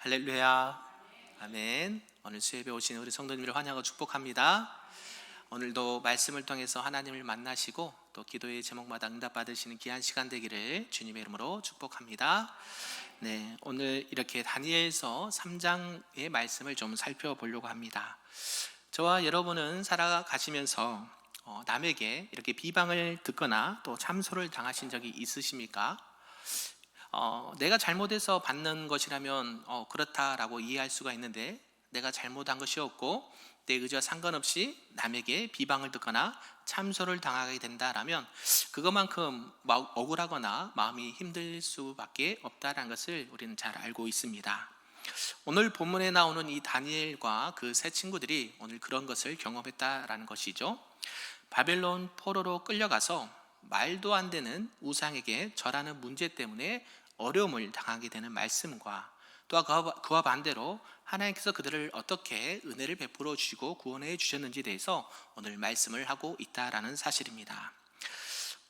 할렐루야. 아멘. 오늘 수협에 오신 우리 성도님을 환영하고 축복합니다. 오늘도 말씀을 통해서 하나님을 만나시고 또 기도의 제목마다 응답받으시는 귀한 시간 되기를 주님의 이름으로 축복합니다. 네, 오늘 이렇게 다니엘서 3장의 말씀을 좀 살펴보려고 합니다. 저와 여러분은 살아가시면서 남에게 이렇게 비방을 듣거나 또 참소를 당하신 적이 있으십니까? 내가 잘못해서 받는 것이라면 그렇다라고 이해할 수가 있는데, 내가 잘못한 것이 없고 내 의지와 상관없이 남에게 비방을 듣거나 참소를 당하게 된다라면 그것만큼 억울하거나 마음이 힘들 수밖에 없다는 것을 우리는 잘 알고 있습니다. 오늘 본문에 나오는 이 다니엘과 그 세 친구들이 오늘 그런 것을 경험했다라는 것이죠. 바벨론 포로로 끌려가서 말도 안 되는 우상에게 절하는 문제 때문에 어려움을 당하게 되는 말씀과, 또 그와 반대로 하나님께서 그들을 어떻게 은혜를 베풀어 주시고 구원해 주셨는지에 대해서 오늘 말씀을 하고 있다라는 사실입니다.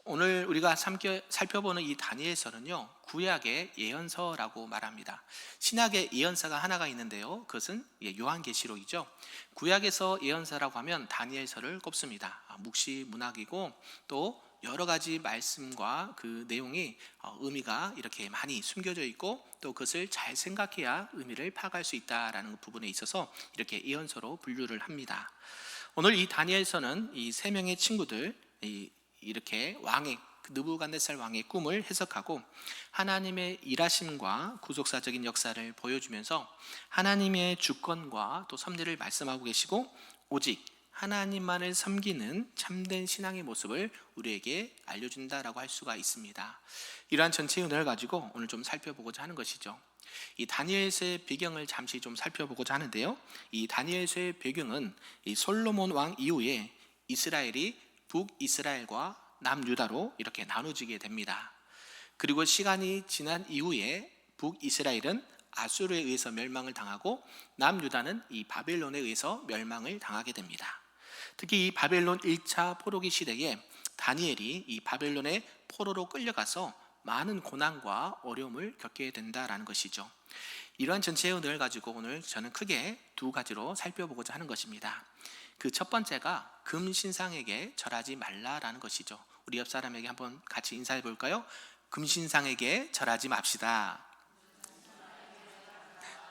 오늘 우리가 살펴보는 이 다니엘서는요, 구약의 예언서라고 말합니다. 신약의 예언서가 하나가 있는데요, 그것은 요한계시록이죠. 구약에서 예언서라고 하면 다니엘서를 꼽습니다. 묵시문학이고 또 여러 가지 말씀과 그 내용이 의미가 이렇게 많이 숨겨져 있고, 또 그것을 잘 생각해야 의미를 파악할 수 있다라는 부분에 있어서 이렇게 예언서로 분류를 합니다. 오늘 이 다니엘서는 이 세 명의 친구들, 이렇게 느부갓네살 왕의 꿈을 해석하고 하나님의 일하심과 구속사적인 역사를 보여주면서 하나님의 주권과 또 섭리를 말씀하고 계시고, 오직 하나님만을 섬기는 참된 신앙의 모습을 우리에게 알려준다라고 할 수가 있습니다. 이러한 전체 은혜를 가지고 오늘 좀 살펴보고자 하는 것이죠. 이 다니엘서의 배경을 잠시 좀 살펴보고자 하는데요, 이 다니엘서의 배경은 이 솔로몬 왕 이후에 이스라엘이 북이스라엘과 남유다로 이렇게 나눠지게 됩니다. 그리고 시간이 지난 이후에 북이스라엘은 아수르에 의해서 멸망을 당하고 남유다는 이 바벨론에 의해서 멸망을 당하게 됩니다. 특히 이 바벨론 1차 포로기 시대에 다니엘이 이 바벨론의 포로로 끌려가서 많은 고난과 어려움을 겪게 된다라는 것이죠. 이러한 전체의 은혜를 가지고 오늘 저는 크게 두 가지로 살펴보고자 하는 것입니다. 그 첫 번째가 금신상에게 절하지 말라라는 것이죠. 우리 옆 사람에게 한번 같이 인사해 볼까요? 금신상에게 절하지 맙시다.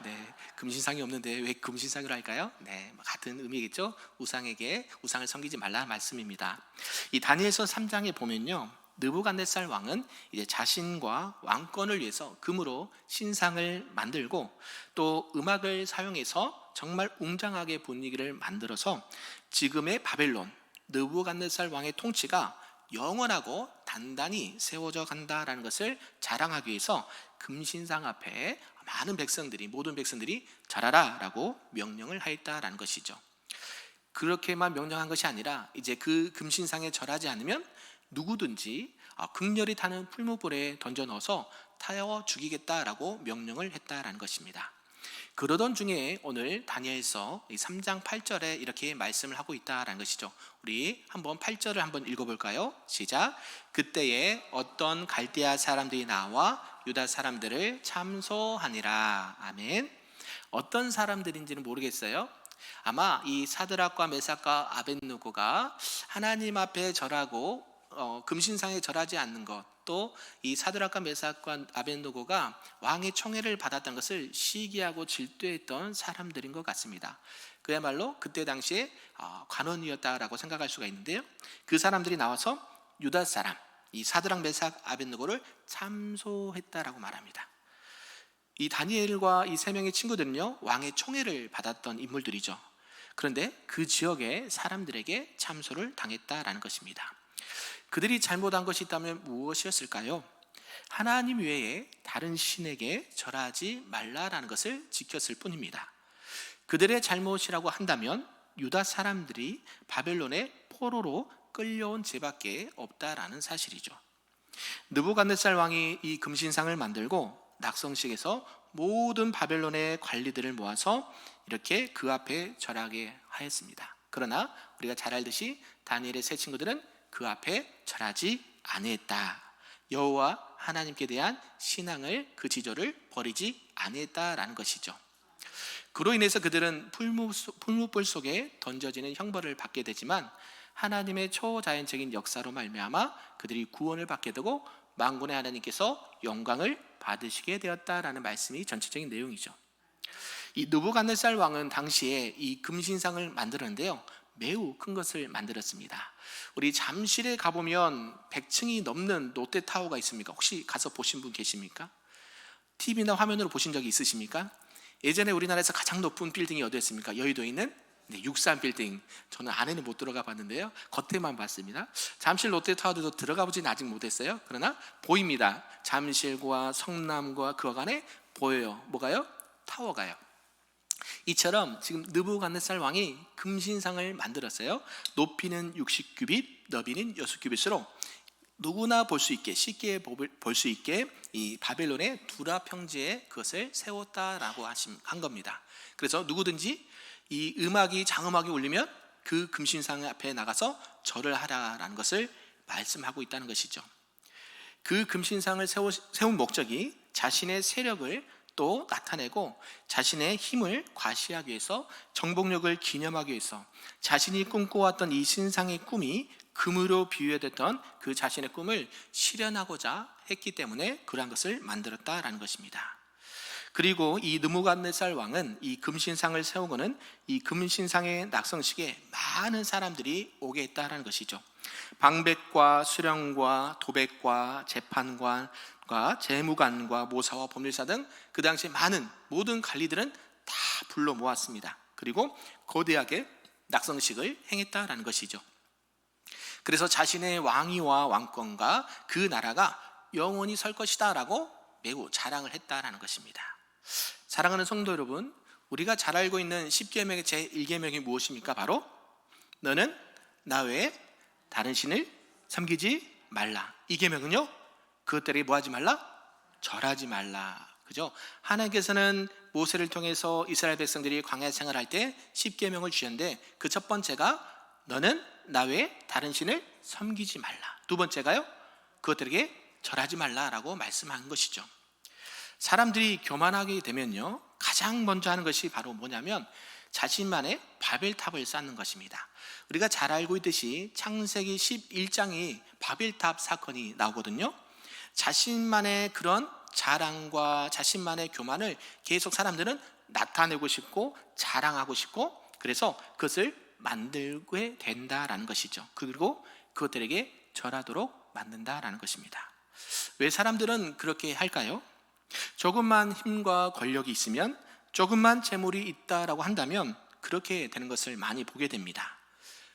네, 금신상이 없는데 왜 금신상으로 할까요? 네, 같은 의미겠죠. 우상을 섬기지 말라는 말씀입니다. 이 다니엘서 3장에 보면요, 느부갓네살 왕은 이제 자신과 왕권을 위해서 금으로 신상을 만들고 또 음악을 사용해서 정말 웅장하게 분위기를 만들어서 지금의 바벨론 느부갓네살 왕의 통치가 영원하고 단단히 세워져 간다라는 것을 자랑하기 위해서 금신상 앞에 모든 백성들이 절하라라고 명령을 하였다라는 것이죠. 그렇게만 명령한 것이 아니라 이제 그 금신상에 절하지 않으면 누구든지 극렬히 타는 풀무불에 던져 넣어서 타워 죽이겠다라고 명령을 했다라는 것입니다. 그러던 중에 오늘 다니엘서 3장 8절에 이렇게 말씀을 하고 있다라는 것이죠. 우리 한번 8절을 한번 읽어볼까요? 시작. 그때에 어떤 갈대아 사람들이 나와 유다 사람들을 참소하니라. 아멘. 어떤 사람들인지는 모르겠어요. 아마 이 사드락과 메삭과 아벳느고가 하나님 앞에 절하고 금신상에 절하지 않는 것, 또 이 사드락과 메삭과 아벳느고가 왕의 총애를 받았던 것을 시기하고 질투했던 사람들인 것 같습니다. 그야말로 그때 당시에 관원이었다라고 생각할 수가 있는데요, 그 사람들이 나와서 유다 사람 이 사드락 메삭 아벳느고를 참소했다라고 말합니다. 이 다니엘과 이 세 명의 친구들은요, 왕의 총애를 받았던 인물들이죠. 그런데 그 지역의 사람들에게 참소를 당했다라는 것입니다. 그들이 잘못한 것이 있다면 무엇이었을까요? 하나님 외에 다른 신에게 절하지 말라라는 것을 지켰을 뿐입니다. 그들의 잘못이라고 한다면 유다 사람들이 바벨론의 포로로 끌려온 죄밖에 없다라는 사실이죠. 느부갓네살 왕이 이 금신상을 만들고 낙성식에서 모든 바벨론의 관리들을 모아서 이렇게 그 앞에 절하게 하였습니다. 그러나 우리가 잘 알듯이 다니엘의 세 친구들은 그 앞에 절하지 아니했다. 여호와 하나님께 대한 신앙을, 그 지조를 버리지 아니했다라는 것이죠. 그로 인해서 그들은 풀무불 속에 던져지는 형벌을 받게 되지만 하나님의 초자연적인 역사로 말미암아 그들이 구원을 받게 되고 만군의 하나님께서 영광을 받으시게 되었다라는 말씀이 전체적인 내용이죠. 이 느부갓네살 왕은 당시에 이 금신상을 만들었는데요, 매우 큰 것을 만들었습니다. 우리 잠실에 가보면 100층이 넘는 롯데타워가 있습니까? 혹시 가서 보신 분 계십니까? TV나 화면으로 보신 적이 있으십니까? 예전에 우리나라에서 가장 높은 빌딩이 어디였습니까? 여의도에 있는 63빌딩. 저는 안에는 못 들어가 봤는데요, 겉에만 봤습니다. 잠실 롯데타워도 들어가 보진 아직 못했어요. 그러나 보입니다. 잠실과 성남과 그 간에 보여요. 뭐가요? 타워가요. 이처럼 지금 느부갓네살 왕이 금신상을 만들었어요. 높이는 60규빗, 너비는 6규빗으로 누구나 볼 수 있게, 쉽게 볼 수 있게 이 바벨론의 두라 평지에 그것을 세웠다라고 한 겁니다. 그래서 누구든지 이 장음악이 울리면 그 금신상 앞에 나가서 절을 하라라는 것을 말씀하고 있다는 것이죠. 그 금신상을 세운 목적이 자신의 세력을 또 나타내고 자신의 힘을 과시하기 위해서, 정복력을 기념하기 위해서, 자신이 꿈꿔왔던 이 신상의 꿈이 금으로 비유됐던 그 자신의 꿈을 실현하고자 했기 때문에 그러한 것을 만들었다라는 것입니다. 그리고 이 느부갓네살 왕은 이 금신상을 세우고는 이 금신상의 낙성식에 많은 사람들이 오게 했다라는 것이죠. 방백과 수령과 도백과 재판관과 재무관과 모사와 법률사 등 그 당시 많은 모든 관리들은 다 불러 모았습니다. 그리고 거대하게 낙성식을 행했다라는 것이죠. 그래서 자신의 왕위와 왕권과 그 나라가 영원히 설 것이다 라고 매우 자랑을 했다라는 것입니다. 사랑하는 성도 여러분, 우리가 잘 알고 있는 10계명의 제1계명이 무엇입니까? 바로 너는 나 외에 다른 신을 섬기지 말라. 이 계명은요, 그것들이 뭐하지 말라? 절하지 말라. 그죠? 하나님께서는 모세를 통해서 이스라엘 백성들이 광야 생활할 때 10계명을 주셨는데 그 첫 번째가 너는 나 외에 다른 신을 섬기지 말라. 두 번째가요, 그것들에게 절하지 말라라고 말씀한 것이죠. 사람들이 교만하게 되면요, 가장 먼저 하는 것이 바로 뭐냐면 자신만의 바벨탑을 쌓는 것입니다. 우리가 잘 알고 있듯이 창세기 11장이 바벨탑 사건이 나오거든요. 자신만의 그런 자랑과 자신만의 교만을 계속 사람들은 나타내고 싶고 자랑하고 싶고, 그래서 그것을 만들게 된다라는 것이죠. 그리고 그것들에게 절하도록 만든다라는 것입니다. 왜 사람들은 그렇게 할까요? 조금만 힘과 권력이 있으면, 조금만 재물이 있다라고 한다면 그렇게 되는 것을 많이 보게 됩니다.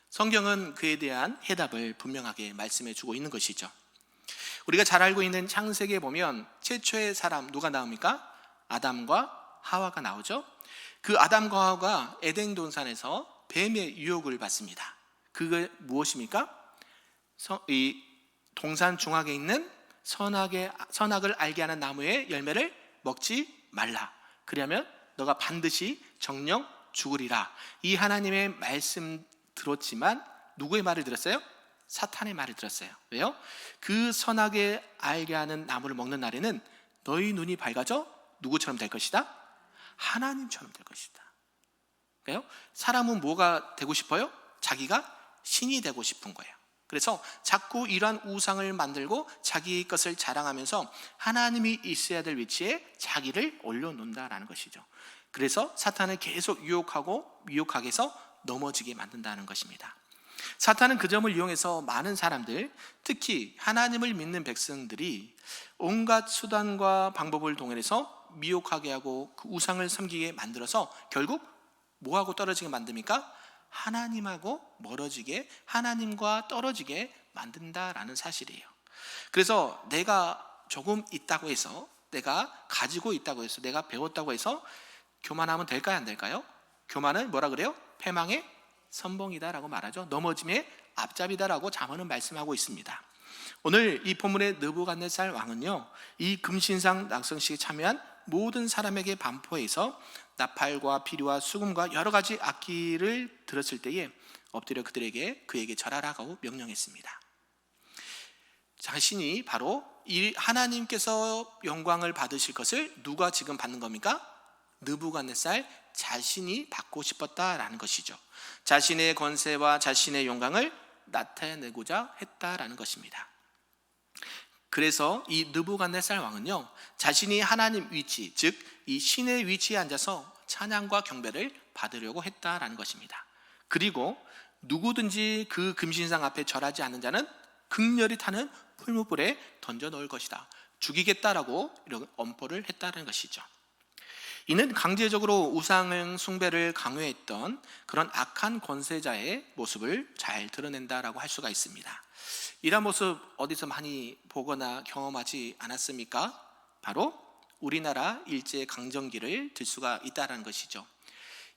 성경은 그에 대한 해답을 분명하게 말씀해 주고 있는 것이죠. 우리가 잘 알고 있는 창세기에 보면 최초의 사람 누가 나옵니까? 아담과 하와가 나오죠. 그 아담과 하와가 에덴 동산에서 뱀의 유혹을 받습니다. 그게 무엇입니까? 이 동산 중앙에 있는 선악을 알게 하는 나무의 열매를 먹지 말라. 그러면 너가 반드시 정령 죽으리라. 이 하나님의 말씀 들었지만 누구의 말을 들었어요? 사탄의 말을 들었어요. 왜요? 그 선악을 알게 하는 나무를 먹는 날에는 너희 눈이 밝아져 누구처럼 될 것이다? 하나님처럼 될 것이다. 그래요? 사람은 뭐가 되고 싶어요? 자기가 신이 되고 싶은 거예요. 그래서 자꾸 이러한 우상을 만들고 자기 것을 자랑하면서 하나님이 있어야 될 위치에 자기를 올려놓는다라는 것이죠. 그래서 사탄을 계속 유혹하게 해서 넘어지게 만든다는 것입니다. 사탄은 그 점을 이용해서 많은 사람들, 특히 하나님을 믿는 백성들이 온갖 수단과 방법을 동원해서 미혹하게 하고 그 우상을 섬기게 만들어서 결국 뭐하고 떨어지게 만듭니까? 하나님하고 멀어지게, 하나님과 떨어지게 만든다라는 사실이에요. 그래서 내가 조금 있다고 해서, 내가 가지고 있다고 해서, 내가 배웠다고 해서 교만하면 될까요? 안 될까요? 교만은 뭐라 그래요? 패망의 선봉이다라고 말하죠. 넘어짐의 앞잡이다라고 잠언은 말씀하고 있습니다. 오늘 이 본문의 느부갓네살 왕은요, 이 금신상 낙성식에 참여한 모든 사람에게 반포해서 나팔과 피리와 수금과 여러 가지 악기를 들었을 때에 엎드려 그에게 절하라고 명령했습니다. 자신이 바로 이 하나님께서 영광을 받으실 것을 누가 지금 받는 겁니까? 느부갓네살 자신이 받고 싶었다라는 것이죠. 자신의 권세와 자신의 영광을 나타내고자 했다라는 것입니다. 그래서 이 느부갓네살 왕은요, 자신이 하나님 위치, 즉 이 신의 위치에 앉아서 찬양과 경배를 받으려고 했다라는 것입니다. 그리고 누구든지 그 금신상 앞에 절하지 않는 자는 극렬히 타는 풀무불에 던져 넣을 것이다, 죽이겠다라고 이런 엄포를 했다는 것이죠. 이는 강제적으로 우상 숭배를 강요했던 그런 악한 권세자의 모습을 잘 드러낸다라고 할 수가 있습니다. 이런 모습 어디서 많이 보거나 경험하지 않았습니까? 바로 우리나라 일제 강점기를 들 수가 있다는 것이죠.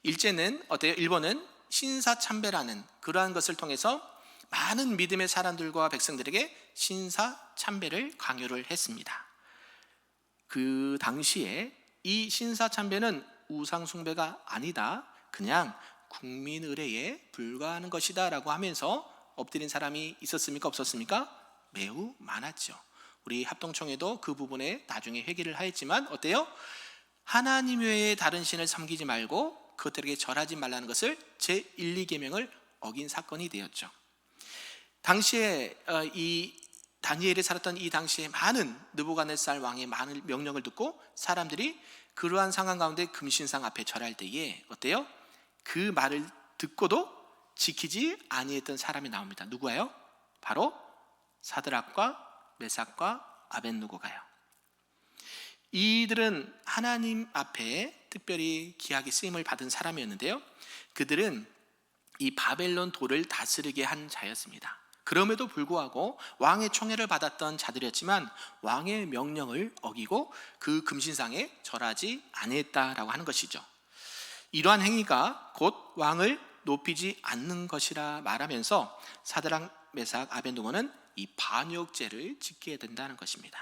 일제는 어때요? 일본은 신사참배라는 그러한 것을 통해서 많은 믿음의 사람들과 백성들에게 신사참배를 강요를 했습니다. 그 당시에 이 신사참배는 우상숭배가 아니다, 그냥 국민 의례에 불과하는 것이다 라고 하면서 엎드린 사람이 있었습니까? 없었습니까? 매우 많았죠. 우리 합동총회도 그 부분에 나중에 회개를 하였지만 어때요? 하나님 외에 다른 신을 섬기지 말고 그것들에게 절하지 말라는 것을 제1, 2계명을 어긴 사건이 되었죠. 당시에 이 다니엘이 살았던 이 당시에 많은 느부갓네살 왕의 많은 명령을 듣고 사람들이 그러한 상황 가운데 금신상 앞에 절할 때에 어때요? 그 말을 듣고도 지키지 아니했던 사람이 나옵니다. 누구예요? 바로 사드락과 메삭과 아벳느고가요. 이들은 하나님 앞에 특별히 귀하게 쓰임을 받은 사람이었는데요, 그들은 이 바벨론 도를 다스리게 한 자였습니다. 그럼에도 불구하고 왕의 총애를 받았던 자들이었지만 왕의 명령을 어기고 그 금신상에 절하지 아니했다라고 하는 것이죠. 이러한 행위가 곧 왕을 높이지 않는 것이라 말하면서 사드락, 메삭, 아벳느고는 이 반역죄를 짓게 된다는 것입니다.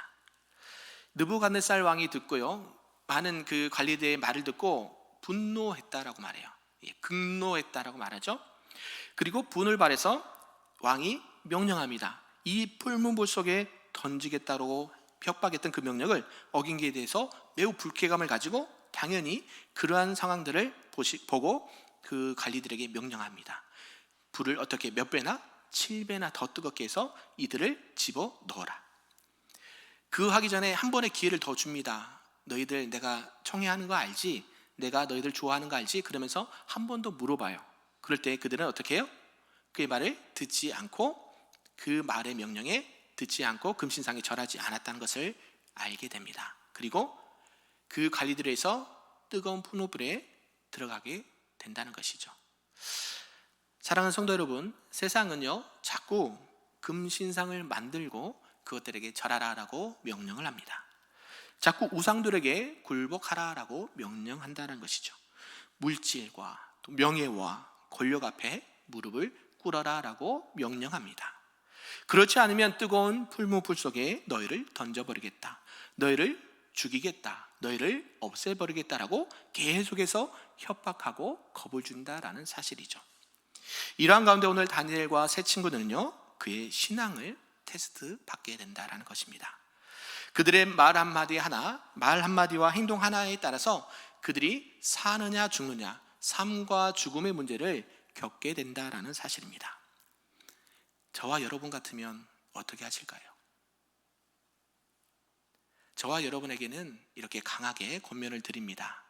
느부갓네살 왕이 듣고요, 많은 그 관리들의 말을 듣고 분노했다라고 말해요. 극노했다라고 말하죠. 그리고 분을 발해서 왕이 명령합니다. 이 풀무불 속에 던지겠다고 협박했던 그 명령을 어긴 게 대해서 매우 불쾌감을 가지고 당연히 그러한 상황들을 보고 그 관리들에게 명령합니다. 불을 어떻게 몇 배나 7배나 더 뜨겁게 해서 이들을 집어 넣어라. 그 하기 전에 한 번의 기회를 더 줍니다. 너희들 내가 청해하는 거 알지? 내가 너희들 좋아하는 거 알지? 그러면서 한 번 더 물어봐요. 그럴 때 그들은 어떻게 해요? 그의 말을 듣지 않고 그 말의 명령에 듣지 않고 금신상에 절하지 않았다는 것을 알게 됩니다. 그리고 그 관리들에서 뜨거운 풀무불에 들어가게 된다는 것이죠. 사랑하는 성도 여러분, 세상은요 자꾸 금신상을 만들고 그것들에게 절하라라고 명령을 합니다. 자꾸 우상들에게 굴복하라라고 명령한다는 것이죠. 물질과 또 명예와 권력 앞에 무릎을 꿇어라라고 명령합니다. 그렇지 않으면 뜨거운 풀무불 속에 너희를 던져버리겠다, 너희를 죽이겠다, 너희를 없애버리겠다라고 계속해서 협박하고 겁을 준다라는 사실이죠. 이러한 가운데 오늘 다니엘과 세 친구들은요 그의 신앙을 테스트 받게 된다라는 것입니다. 그들의 말 한마디와 행동 하나에 따라서 그들이 사느냐 죽느냐, 삶과 죽음의 문제를 겪게 된다라는 사실입니다. 저와 여러분 같으면 어떻게 하실까요? 저와 여러분에게는 이렇게 강하게 권면을 드립니다.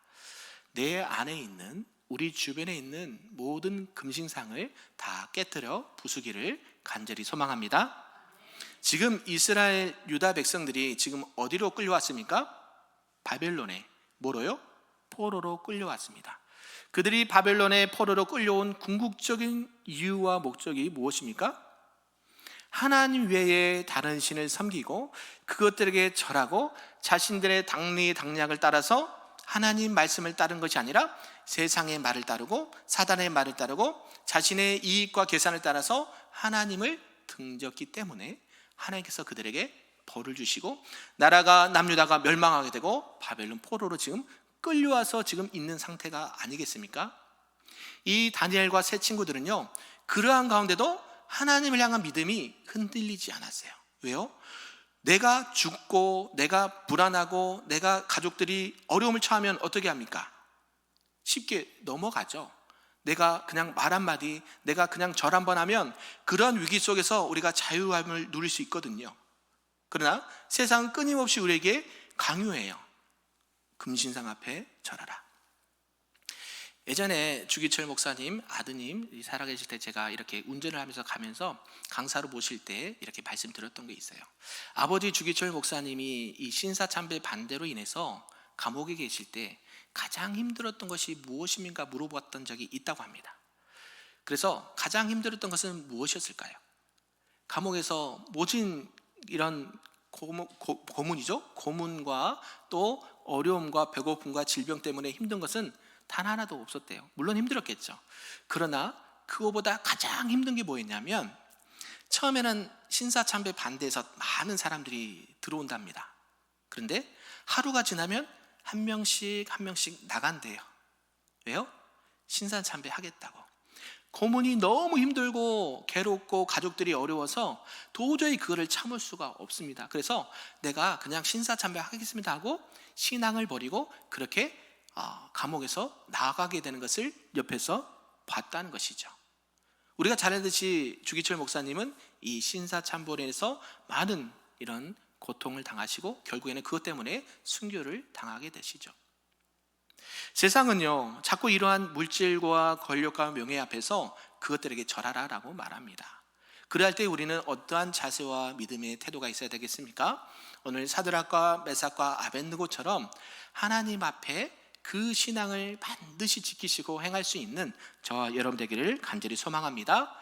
내 안에 있는, 우리 주변에 있는 모든 금신상을 다 깨뜨려 부수기를 간절히 소망합니다. 지금 이스라엘 유다 백성들이 지금 어디로 끌려왔습니까? 바벨론에. 뭐로요? 포로로 끌려왔습니다. 그들이 바벨론의 포로로 끌려온 궁극적인 이유와 목적이 무엇입니까? 하나님 외에 다른 신을 섬기고 그것들에게 절하고 자신들의 당리당략을 따라서 하나님 말씀을 따른 것이 아니라 세상의 말을 따르고 사단의 말을 따르고 자신의 이익과 계산을 따라서 하나님을 등졌기 때문에 하나님께서 그들에게 벌을 주시고 나라가 남유다가 멸망하게 되고 바벨론 포로로 지금 끌려와서 지금 있는 상태가 아니겠습니까? 이 다니엘과 세 친구들은요 그러한 가운데도 하나님을 향한 믿음이 흔들리지 않았어요. 왜요? 내가 죽고 내가 불안하고 내가 가족들이 어려움을 처하면 어떻게 합니까? 쉽게 넘어가죠. 내가 그냥 말 한마디, 내가 그냥 절 한번 하면 그런 위기 속에서 우리가 자유함을 누릴 수 있거든요. 그러나 세상은 끊임없이 우리에게 강요해요. 금신상 앞에 절하라. 예전에 주기철 목사님 아드님 살아계실 때 제가 이렇게 운전을 하면서 가면서 강사로 모실 때 이렇게 말씀드렸던 게 있어요. 아버지 주기철 목사님이 이 신사참배 반대로 인해서 감옥에 계실 때 가장 힘들었던 것이 무엇입니까? 물어봤던 적이 있다고 합니다. 그래서 가장 힘들었던 것은 무엇이었을까요? 감옥에서 모진 이런 고문이죠. 고문과 또 어려움과 배고픔과 질병 때문에 힘든 것은 단 하나도 없었대요. 물론 힘들었겠죠. 그러나 그거보다 가장 힘든 게 뭐였냐면 처음에는 신사참배 반대에서 많은 사람들이 들어온답니다. 그런데 하루가 지나면 한 명씩 나간대요. 왜요? 신사참배 하겠다고. 고문이 너무 힘들고 괴롭고 가족들이 어려워서 도저히 그거를 참을 수가 없습니다. 그래서 내가 그냥 신사참배 하겠습니다 하고 신앙을 버리고 그렇게 감옥에서 나가게 되는 것을 옆에서 봤다는 것이죠. 우리가 잘 알듯이 주기철 목사님은 이 신사참배에서 많은 이런 고통을 당하시고 결국에는 그것 때문에 순교를 당하게 되시죠. 세상은요 자꾸 이러한 물질과 권력과 명예 앞에서 그것들에게 절하라라고 말합니다. 그럴 때 우리는 어떠한 자세와 믿음의 태도가 있어야 되겠습니까? 오늘 사드락과 메삭과 아벳느고처럼 하나님 앞에 그 신앙을 반드시 지키시고 행할 수 있는 저와 여러분 되기를 간절히 소망합니다.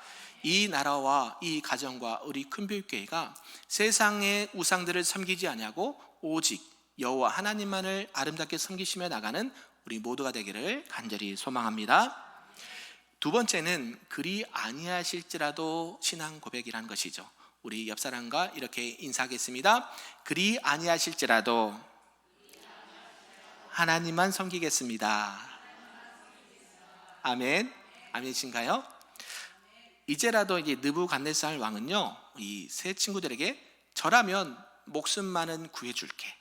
이 나라와 이 가정과 우리 큰교육교회가 세상의 우상들을 섬기지 아니하고 오직 여호와 하나님만을 아름답게 섬기시며 나가는 우리 모두가 되기를 간절히 소망합니다. 두 번째는 그리 아니하실지라도 신앙 고백이라는 것이죠. 우리 옆 사람과 이렇게 인사하겠습니다. 그리 아니하실지라도 하나님만 섬기겠습니다. 아멘. 아멘이신가요? 이제라도 이제 느부갓네살 왕은요 이 세 친구들에게 절하면 목숨만은 구해줄게,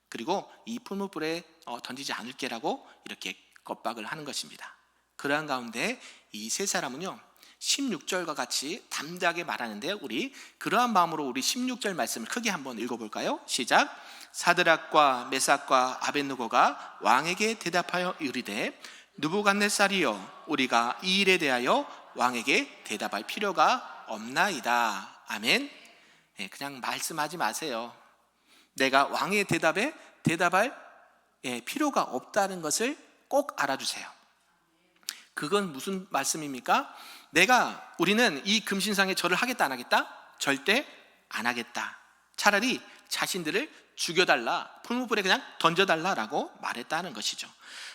그리고 이 풀무불에 던지지 않을게라고 이렇게 겁박을 하는 것입니다. 그러한 가운데 이 세 사람은요 16절과 같이 담대하게 말하는데 우리 그러한 마음으로 우리 16절 말씀을 크게 한번 읽어볼까요? 시작. 사드락과 메삭과 아벳느고가 왕에게 대답하여 이르되 느부갓네살이여 우리가 이 일에 대하여 왕에게 대답할 필요가 없나이다. 아멘. 네, 그냥 말씀하지 마세요. 내가 왕의 대답에 대답할 필요가 없다는 것을 꼭 알아주세요. 그건 무슨 말씀입니까? 우리는 이 금신상에 절을 하겠다 안 하겠다? 절대 안 하겠다. 차라리 자신들을 죽여달라, 풀무불에 그냥 던져달라라고 말했다는 것이죠.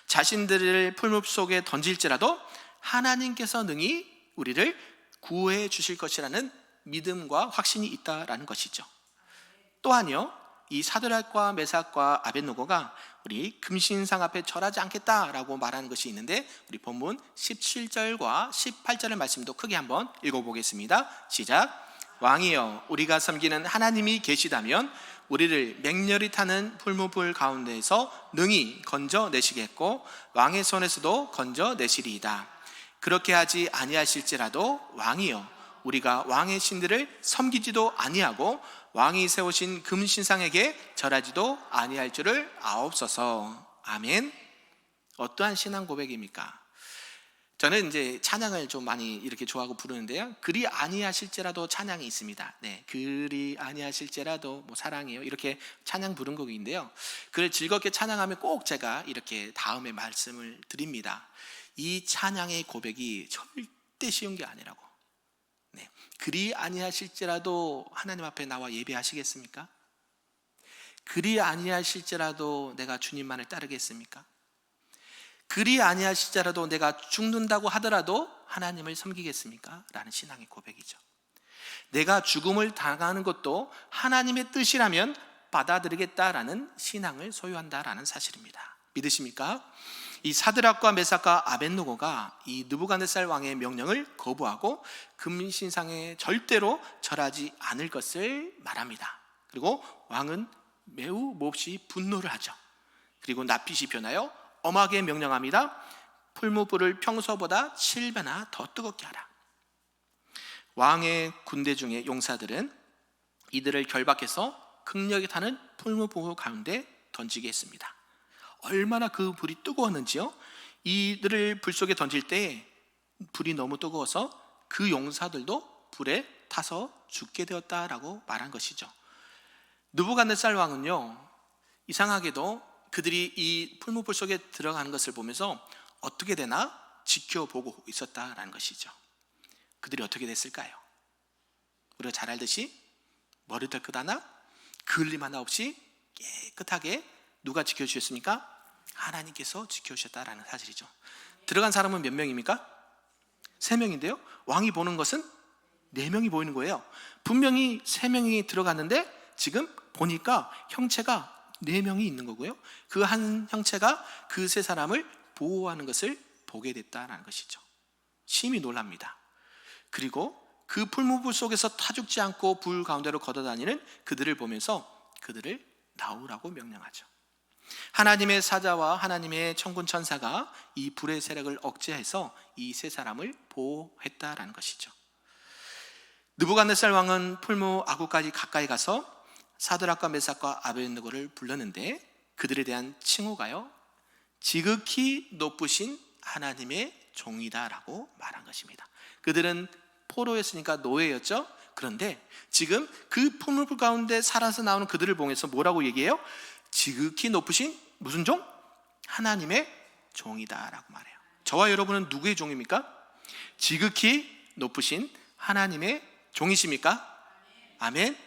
자신들을 풀무불 속에 던질지라도 하나님께서 능히 우리를 구해 주실 것이라는 믿음과 확신이 있다라는 것이죠. 또한요 이 사드락과 메삭과 아벳느고가 우리 금신상 앞에 절하지 않겠다라고 말하는 것이 있는데 우리 본문 17절과 18절의 말씀도 크게 한번 읽어보겠습니다. 시작. 왕이여 우리가 섬기는 하나님이 계시다면 우리를 맹렬히 타는 풀무불 가운데에서 능히 건져내시겠고 왕의 손에서도 건져내시리이다. 그렇게 하지 아니하실지라도 왕이여 우리가 왕의 신들을 섬기지도 아니하고 왕이 세우신 금신상에게 절하지도 아니할 줄을 아옵소서. 아멘. 어떠한 신앙 고백입니까? 저는 이제 찬양을 좀 많이 이렇게 좋아하고 부르는데요. 그리 아니하실지라도 찬양이 있습니다. 네, 그리 아니하실지라도 뭐 사랑해요 이렇게 찬양 부른 곡인데요. 그를 즐겁게 찬양하면 꼭 제가 이렇게 다음에 말씀을 드립니다. 이 찬양의 고백이 절대 쉬운 게 아니라고. 네, 그리 아니하실지라도 하나님 앞에 나와 예배하시겠습니까? 그리 아니하실지라도 내가 주님만을 따르겠습니까? 그리 아니하실지라도 내가 죽는다고 하더라도 하나님을 섬기겠습니까? 라는 신앙의 고백이죠. 내가 죽음을 당하는 것도 하나님의 뜻이라면 받아들이겠다라는 신앙을 소유한다라는 사실입니다. 믿으십니까? 이 사드락과 메삭과 아벳느고가 이 느부갓네살 왕의 명령을 거부하고 금신상에 절대로 절하지 않을 것을 말합니다. 그리고 왕은 매우 몹시 분노를 하죠. 그리고 낯빛이 변하여 엄하게 명령합니다. 풀무불을 평소보다 7배나 더 뜨겁게 하라. 왕의 군대 중에 용사들은 이들을 결박해서 극력이 타는 풀무불 가운데 던지게 했습니다. 얼마나 그 불이 뜨거웠는지요. 이들을 불 속에 던질 때 불이 너무 뜨거워서 그 용사들도 불에 타서 죽게 되었다라고 말한 것이죠. 느부갓네살 왕은요, 이상하게도 그들이 이 풀무불 속에 들어가는 것을 보면서 어떻게 되나 지켜보고 있었다라는 것이죠. 그들이 어떻게 됐을까요? 우리가 잘 알듯이 머리털 끝 하나, 그을림 하나 없이 깨끗하게 누가 지켜주셨습니까? 하나님께서 지켜주셨다라는 사실이죠. 들어간 사람은 몇 명입니까? 3명인데요 왕이 보는 것은 4명이 보이는 거예요. 분명히 3명이 들어갔는데 지금 보니까 형체가 4명이 있는 거고요, 그 한 형체가 그 3사람을 보호하는 것을 보게 됐다는 것이죠. 심히 놀랍니다. 그리고 그 풀무불 속에서 타죽지 않고 불 가운데로 걷어다니는 그들을 보면서 그들을 나오라고 명령하죠. 하나님의 사자와 하나님의 천군 천사가 이 불의 세력을 억제해서 이 3사람을 보호했다라는 것이죠. 느부갓네살 왕은 풀무 아구까지 가까이 가서 사드락과 메삭과 아벳느고를 불렀는데 그들에 대한 칭호가요, 지극히 높으신 하나님의 종이다라고 말한 것입니다. 그들은 포로였으니까 노예였죠. 그런데 지금 그 풀무불 가운데 살아서 나오는 그들을 보면서 뭐라고 얘기해요? 지극히 높으신 무슨 종? 하나님의 종이다라고 말해요. 저와 여러분은 누구의 종입니까? 지극히 높으신 하나님의 종이십니까? 아멘.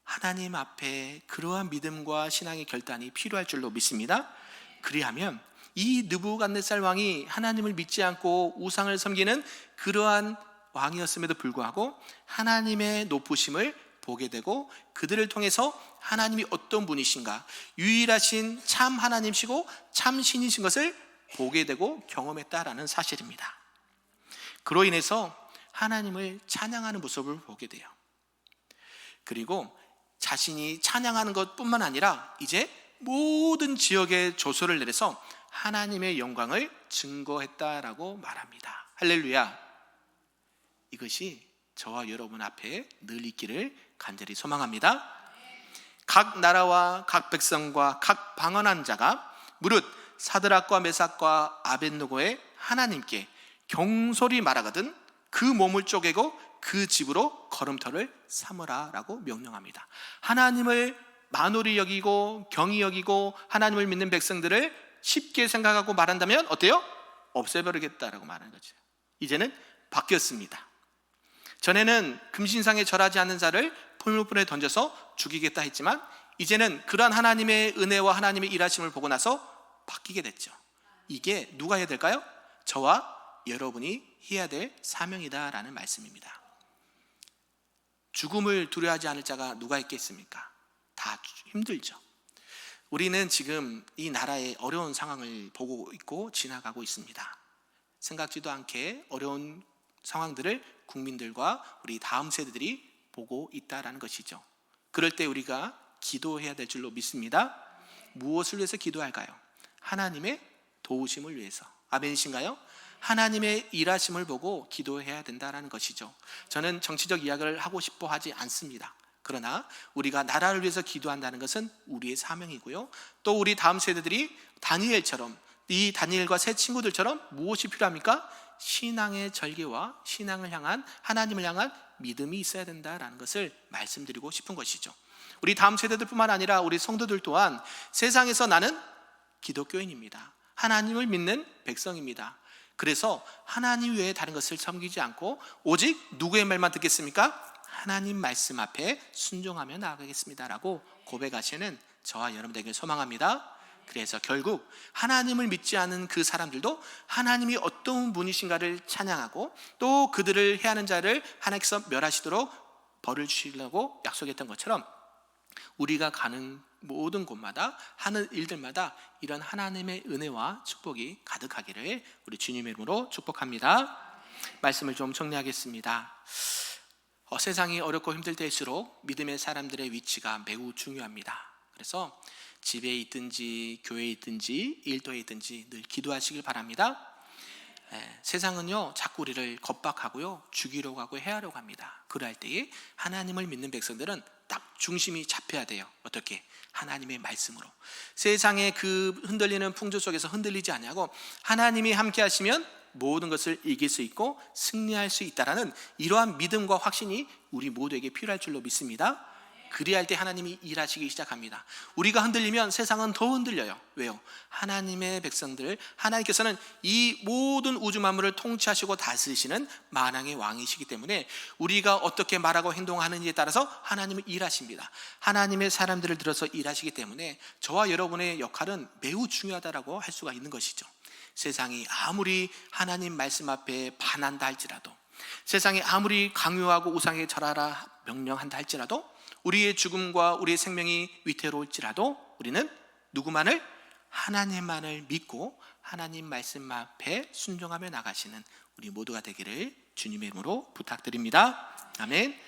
하나님 앞에 그러한 믿음과 신앙의 결단이 필요할 줄로 믿습니다. 그리하면 이 느부갓네살 왕이 하나님을 믿지 않고 우상을 섬기는 그러한 왕이었음에도 불구하고 하나님의 높으심을 보게 되고 그들을 통해서 하나님이 어떤 분이신가, 유일하신 참 하나님이시고 참 신이신 것을 보게 되고 경험했다라는 사실입니다. 그로 인해서 하나님을 찬양하는 모습을 보게 돼요. 그리고 자신이 찬양하는 것뿐만 아니라 이제 모든 지역에 조소를 내려서 하나님의 영광을 증거했다라고 말합니다. 할렐루야. 이것이 저와 여러분 앞에 늘 있기를 간절히 소망합니다. 각 나라와 각 백성과 각 방언한 자가 무릇 사드락과 메삭과 아벳느고의 하나님께 경솔히 말하거든 그 몸을 쪼개고 그 집으로 걸음터를 삼으라 라고 명령합니다. 하나님을 만홀히 여기고 경히 여기고 하나님을 믿는 백성들을 쉽게 생각하고 말한다면 어때요? 없애버리겠다라고 말하는 거죠. 이제는 바뀌었습니다. 전에는 금신상에 절하지 않는 자를 풀무불에 던져서 죽이겠다 했지만 이제는 그러한 하나님의 은혜와 하나님의 일하심을 보고 나서 바뀌게 됐죠. 이게 누가 해야 될까요? 저와 여러분이 해야 될 사명이다라는 말씀입니다. 죽음을 두려워하지 않을 자가 누가 있겠습니까? 다 힘들죠. 우리는 지금 이 나라의 어려운 상황을 보고 있고 지나가고 있습니다. 생각지도 않게 어려운 상황들을 국민들과 우리 다음 세대들이 보고 있다라는 것이죠. 그럴 때 우리가 기도해야 될 줄로 믿습니다. 무엇을 위해서 기도할까요? 하나님의 도우심을 위해서. 아멘이신가요? 하나님의 일하심을 보고 기도해야 된다는 것이죠. 저는 정치적 이야기를 하고 싶어 하지 않습니다. 그러나 우리가 나라를 위해서 기도한다는 것은 우리의 사명이고요, 또 우리 다음 세대들이 다니엘처럼, 이 다니엘과 새 친구들처럼 무엇이 필요합니까? 신앙의 절개와 신앙을 향한, 하나님을 향한 믿음이 있어야 된다는 것을 말씀드리고 싶은 것이죠. 우리 다음 세대들뿐만 아니라 우리 성도들 또한 세상에서 나는 기독교인입니다. 하나님을 믿는 백성입니다. 그래서 하나님 외에 다른 것을 섬기지 않고 오직 누구의 말만 듣겠습니까? 하나님 말씀 앞에 순종하며 나아가겠습니다 라고 고백하시는 저와 여러분들에게 소망합니다. 그래서 결국 하나님을 믿지 않은 그 사람들도 하나님이 어떤 분이신가를 찬양하고 또 그들을 해하는 자를 하나님께서 멸하시도록 벌을 주시려고 약속했던 것처럼 우리가 가는 모든 곳마다 하는 일들마다 이런 하나님의 은혜와 축복이 가득하기를 우리 주님의 이름으로 축복합니다. 말씀을 좀 정리하겠습니다. 세상이 어렵고 힘들 때일수록 믿음의 사람들의 위치가 매우 중요합니다. 그래서 집에 있든지 교회에 있든지 일터에 있든지 늘 기도하시길 바랍니다. 세상은요 자꾸 우리를 겁박하고요 죽이려고 하고 해하려고 합니다. 그럴 때에 하나님을 믿는 백성들은 딱 중심이 잡혀야 돼요. 어떻게? 하나님의 말씀으로. 세상의 그 흔들리는 풍조 속에서 흔들리지 아니하고 하나님이 함께 하시면 모든 것을 이길 수 있고 승리할 수 있다라는 이러한 믿음과 확신이 우리 모두에게 필요할 줄로 믿습니다. 그리할 때 하나님이 일하시기 시작합니다. 우리가 흔들리면 세상은 더 흔들려요. 왜요? 하나님의 백성들, 하나님께서는 이 모든 우주 만물을 통치하시고 다스리시는 만왕의 왕이시기 때문에 우리가 어떻게 말하고 행동하는지에 따라서 하나님은 일하십니다. 하나님의 사람들을 들어서 일하시기 때문에 저와 여러분의 역할은 매우 중요하다고 할 수가 있는 것이죠. 세상이 아무리 하나님 말씀 앞에 반한다 할지라도, 세상이 아무리 강요하고 우상에 절하라 명령한다 할지라도, 우리의 죽음과 우리의 생명이 위태로울지라도 우리는 누구만을? 하나님만을 믿고 하나님 말씀 앞에 순종하며 나가시는 우리 모두가 되기를 주님의 이름으로 부탁드립니다. 아멘.